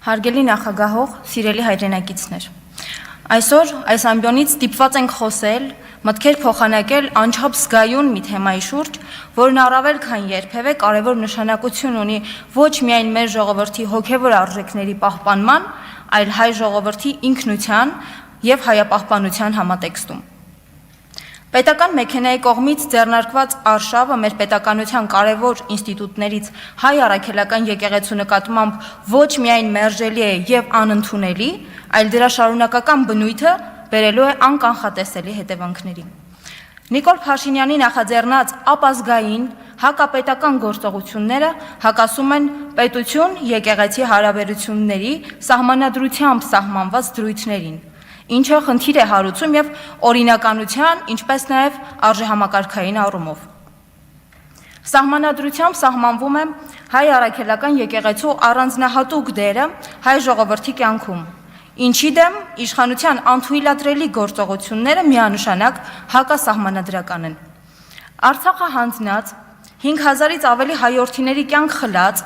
Հարգելի նախագահող, սիրելի հայրենակիցներ, այսօր այս ամբիոնից ստիպված ենք խոսել, մտքեր փոխանակել անչափ զգայուն մի թեմայի շուրջ, որն առավել քան երբևէ կարևոր նշանակություն ունի ոչ միայն մեր ժողովրդի հոգևոր արժեքների պահպանման, այլ հայ ժողովրդի ինքնության եւ հայապահպանության համատեքստում։ Պետական մեքենայի կողմից ձեռնարկված արշավը մեր պետականության կարևոր ինստիտուտներից հայ առաքելական եկեղեցու նկատմամբ ոչ միայն մերժելի է եւ անընդունելի, այլ դրա շարունակական բնույթը բերելու է անկանխատեսելի հետևանքների։ Նիկոլ Փաշինյանի նախաձեռնած ապազգային հակապետական գործողությունները հակասում են պետություն եկեղեցի հարաբերությունների սահմանադրությամբ սահմանված դրույթներին, ինչը խնդիր է հարուցում եւ օրինականության, ինչպես նաեւ արժեհամակարգային առումով։ Սահմանադրությամբ սահմանվում է հայ առաքելական եկեղեցու առանձնահատուկ դերը հայ ժողովրդի կյանքում, ինչի դեմ իշխանության անթույլատրելի գործողությունները միանշանակ հակասահմանադրական են։ Արցախը հանձնած 5000-ից ավելի հայորդիների կյանք խլած,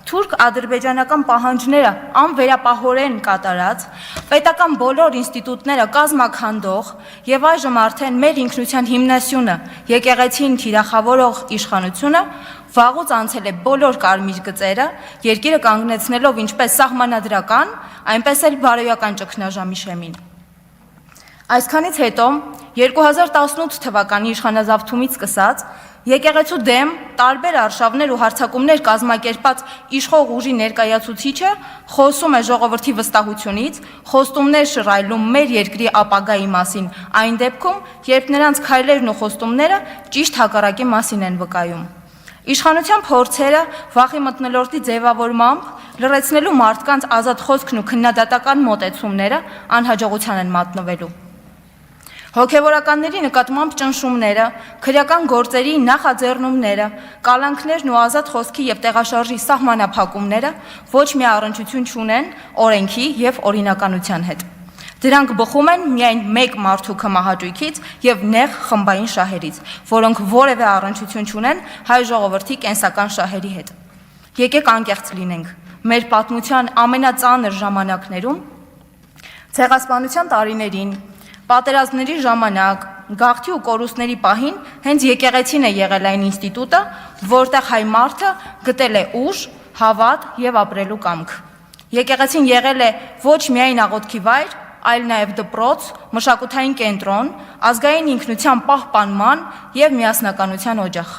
թուրք-ադրբեջանական պահանջները անվերապահորեն կատարած, պետական բոլոր ինստիտուտները կազմաքանդող եւ այժմ արդեն մեր ինքնության հիմնասյունը եկեղեցին թիրախավորող իշխանությունը վաղուց անցել է բոլոր կարմիր գծերը, երկիրը կանգնեցնելով ինչպես սահմանադրական, այնպես էլ բարոյական ճգնաժամի շեմին։ Այսքանից հետո 2018 թվականի իշխանազավթումից սկսած եկեղեցու դեմ տարբեր արշավներ ու հարձակումներ կազմակերպած իշխող ուժի ներկայացուցիչը խոսում է ժողովրդի վստահությունից, խոստումներ շռայլում մեր երկրի ապագայի մասին, այն դեպքում, երբ նրանց քայլերն ու խոստումները ճիշտ հակառակի մասին են վկայում։ Իշխանության փորձերը վախի մթնոլորտի ձևավորմամբ լրացնելու մարդկանց ազատ խոսքն ու քննադատական մոտեցումները անհաջողության են մատնվելու։ Հոգևորականների նկատմամբ ճնշումները, քրեական գործերի նախաձեռնումները, կալանքներն ու ազատ խոսքի եւ տեղաշարժի սահմանափակումները ոչ մի առնչություն չունեն օրենքի եւ օրինականության հետ։ Դրանք բխում են միայն մեկ մարդու կմահաճույքից եւ նեղ խմբային շահերից, որոնք որևէ առնչություն չունեն հայ ժողովրդի կենսական շահերի հետ։ Եկեք անկեղծ լինենք, մեր պատմության ամենածանր ժամանակներում, ցեղասպանության տարիներին, պատերազմների ժամանակ, գաղթի ու կորուստների պահին հենց եկեղեցին է եղել այն ինստիտուտը, որտեղ հայ մարդը գտել է ուժ, հավատ եւ ապրելու կամք։ Եկեղեցին եղել է ոչ միայն աղոթքի վայր, այլ նաեւ դպրոց, մշակութային կենտրոն, ազգային ինքնության պահպանման եւ միասնականության օջախ։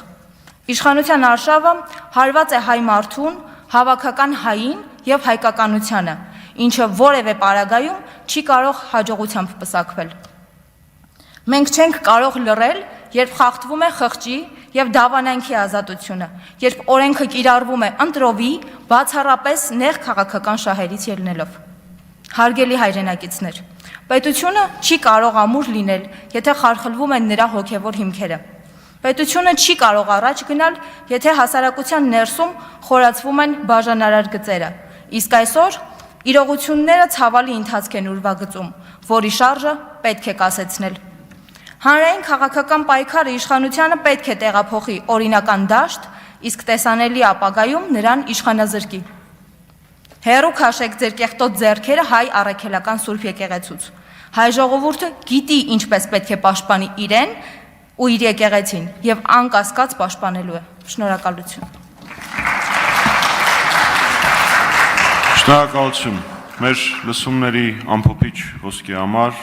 Իշխանության արշավը հարված է հայ մարդուն, հավաքական հային եւ հայկականությանը, ինչը որևէ պարագայում չի կարող հաջողությամբ պսակվել։ Մենք չենք կարող լռել, երբ խախտվում է խղճի եւ դավանանքի ազատությունը, երբ օրենքը կիրառվում է ընտրովի, բացառապես նեղ քաղաքական շահերից ելնելով։ Հարգելի հայրենակիցներ, պետությունը չի կարող ամուր լինել, եթե խարխլվում են նրա հոգևոր հիմքերը։ Պետությունը չի կարող առաջ գնալ, եթե հասարակության ներսում խորացվում են բաժանարար գծերը, իսկ այսօր իրողությունները ցավալի ընթացք են ուրվագծում, որի շարժը պետք է կասեցնել։ Հանրային քաղաքական պայքարը իշխանությանը պետք է տեղափոխի օրինական դաշտ, իսկ տեսանելի ապագայում նրան իշխանազրկի։ Հերու քաշեք ձեր կեղտոտ ձեռքերը հայ առաքելական Սուրբ եկեղեցուց։ Հայ ժողովուրդը գիտի ինչպես պետք է պաշտպանի իրեն ու իր եկեղեցին եւ անկասկած պաշտպանելու է։ Շնորհակալություն։ Շնորհակալություն մեր լսումների ամփոփիչ խոսքի համար։